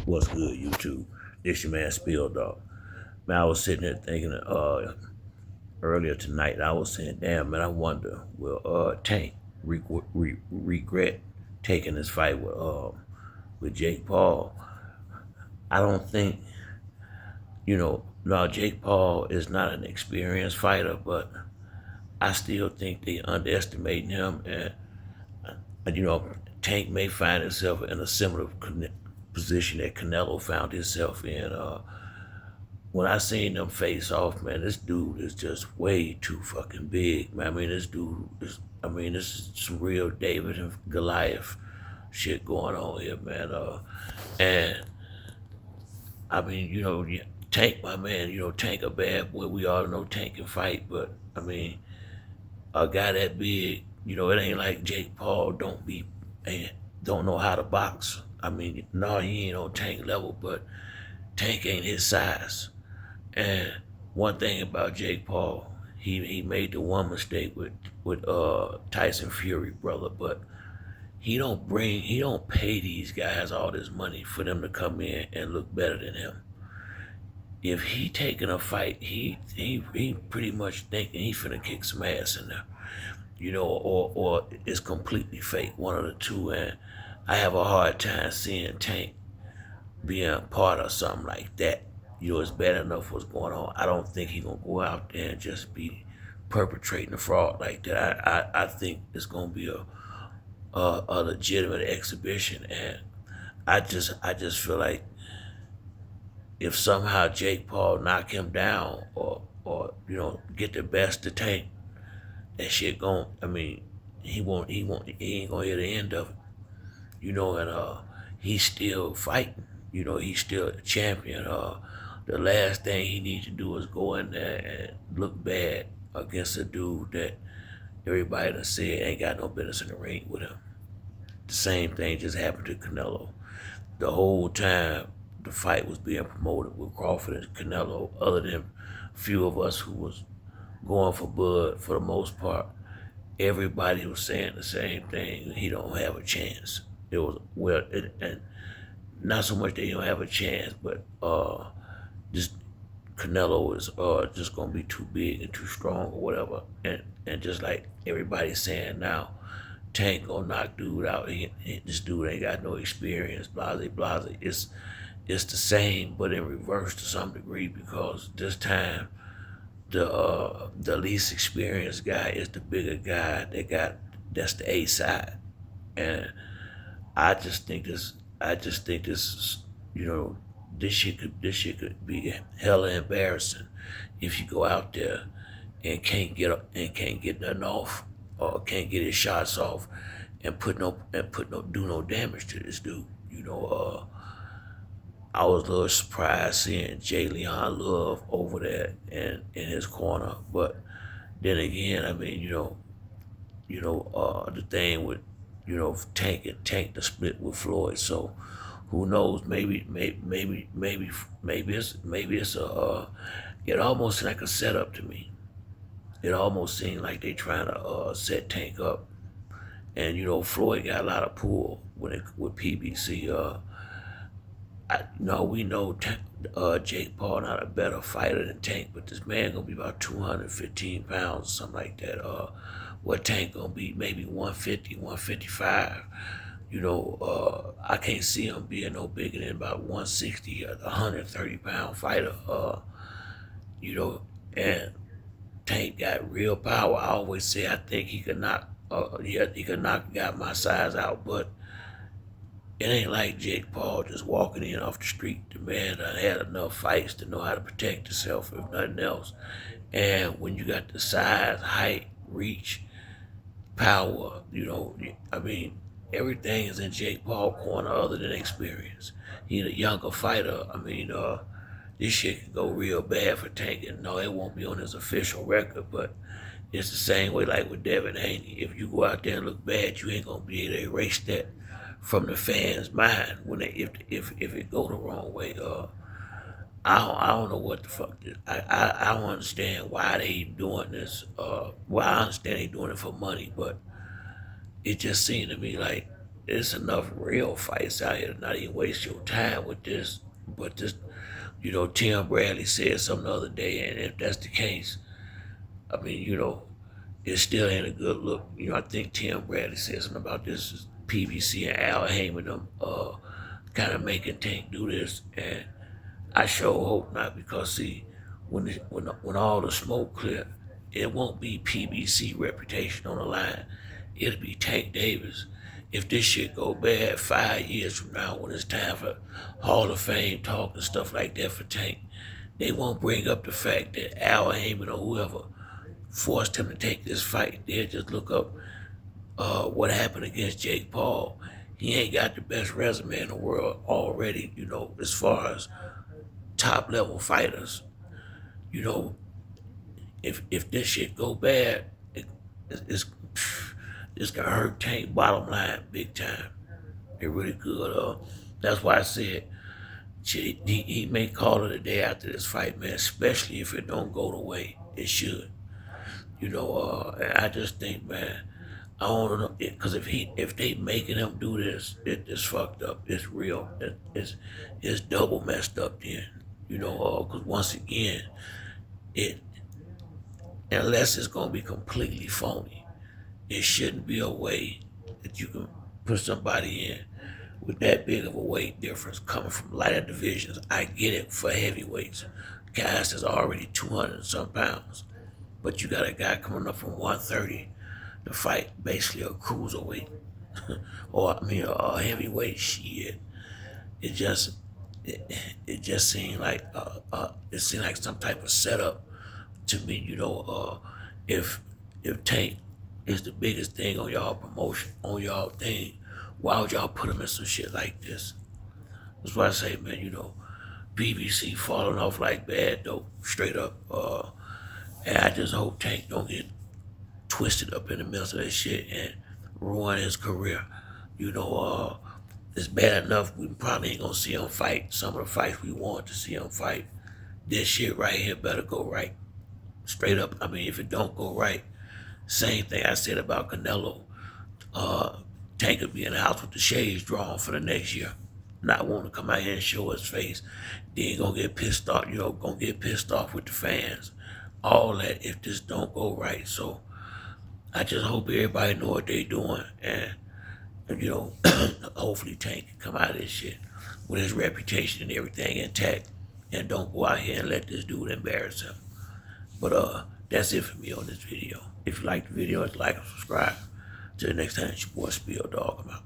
What's good, YouTube? This your man Spill Dog. Man, I was sitting there thinking earlier tonight. I was saying, damn man, I wonder will Tank regret taking this fight with Jake Paul? I don't think no, Jake Paul is not an experienced fighter, but I still think they underestimating him, and Tank may find himself in a similar position that Canelo found himself in. When I seen them face off, man, this dude is just way too fucking big, man. I mean, this is some real David and Goliath shit going on here, man. And I mean, Tank, my man, Tank a bad boy. We all know Tank can fight, but I mean, a guy that big, it ain't like Jake Paul don't know how to box. I mean, no, he ain't on Tank level, but Tank ain't his size. And one thing about Jake Paul, he made the one mistake with Tyson Fury, brother, but he don't pay these guys all this money for them to come in and look better than him. If he taking a fight, he pretty much thinking he finna kick some ass in there, or it's completely fake, one of the two. And I have a hard time seeing Tank being part of something like that. It's bad enough what's going on. I don't think he's gonna go out there and just be perpetrating a fraud like that. I think it's gonna be a legitimate exhibition, and I just feel like if somehow Jake Paul knock him down or get the best of Tank, that shit gon' I mean he ain't gonna hear the end of it. And he's still fighting. He's still a champion. The last thing he needs to do is go in there and look bad against a dude that everybody done said ain't got no business in the ring with him. The same thing just happened to Canelo. The whole time the fight was being promoted with Crawford and Canelo, other than a few of us who was going for Bud for the most part, everybody was saying the same thing. He don't have a chance. It was and not so much that he don't have a chance, but just Canelo is just gonna be too big and too strong or whatever. And just like everybody's saying now, Tank gonna knock dude out. This dude ain't got no experience. Blase, blase. It's the same, but in reverse to some degree, because this time the least experienced guy is the bigger guy that's the A side. And I just think this this shit could be hella embarrassing if you go out there and can't get nothing off, or can't get his shots off, and do no damage to this dude. I was a little surprised seeing Jay Leon Love over there and in his corner, but then again, I mean, the thing with Tank the split with Floyd, so who knows? Maybe it's it almost like a setup to me. It almost seemed like they trying to set Tank up, and Floyd got a lot of pull with PBC. No, we know Jake Paul not a better fighter than Tank, but this man gonna be about 215 pounds, something like that. What Tank gonna be? Maybe 150, 155. I can't see him being no bigger than about 160, a 130-pound fighter. You know, and Tank got real power. I always say I think he could knock, he could knock a guy my size out, but it ain't like Jake Paul just walking in off the street. The man done had enough fights to know how to protect himself, if nothing else. And when you got the size, height, reach, power, I mean, everything is in Jake Paul corner other than experience. He's a younger fighter. I mean, this shit can go real bad for Tank. And no, it won't be on his official record, but it's the same way like with Devin Haney. If you go out there and look bad, you ain't gonna be able to erase that from the fans' mind when if it go the wrong way. I don't know what the fuck this. I don't understand why they doing this. Well, I understand they doing it for money, but it just seemed to me like it's enough real fights out here to not even waste your time with this. But this, Tim Bradley said something the other day, and if that's the case, I mean, it still ain't a good look. I think Tim Bradley said something about this PBC and Al Heyman them kind of making Tank do this, and I sure hope not, because see, when all the smoke clear, it won't be PBC reputation on the line. It'll be Tank Davis. If this shit go bad 5 years from now, when it's time for Hall of Fame talk and stuff like that for Tank, they won't bring up the fact that Al Heyman or whoever forced him to take this fight. They'll just look up what happened against Jake Paul. He ain't got the best resume in the world already, as far as top level fighters. You know, if this shit go bad, it's gonna hurt Tank bottom line big time. It really could. That's why I said he may call it a day after this fight, man. Especially if it don't go the way it should. I just think, man, I don't know, because if they making him do this, it's fucked up. It's real. It's double messed up then. Because once again, it unless it's gonna be completely phony, it shouldn't be a way that you can put somebody in with that big of a weight difference coming from lighter divisions. I get it for heavyweights, guys that's already 200 and some pounds, but you got a guy coming up from 130 to fight basically a cruiserweight, or a heavyweight. Shit, it just it just seemed like some type of setup to me. If Tank is the biggest thing on y'all promotion, on y'all thing, why would y'all put him in some shit like this? That's why I say, man, BBC falling off like bad dope, straight up. And I just hope Tank don't get twisted up in the midst of that shit and ruin his career. It's bad enough we probably ain't gonna see him fight some of the fights we want to see him fight. This shit right here better go right. Straight up. If it don't go right, same thing I said about Canelo. Tank could be in the house with the shades drawn for the next year, not wanting to come out here and show his face. Then gonna get pissed off, gonna get pissed off with the fans. All that if this don't go right. So I just hope everybody know what they doing, and hopefully Tank can come out of this shit with his reputation and everything intact, and don't go out here and let this dude embarrass him. But that's it for me on this video. If you like the video, like and subscribe. Till the next time, it's your boy Spill Dog. I'm out.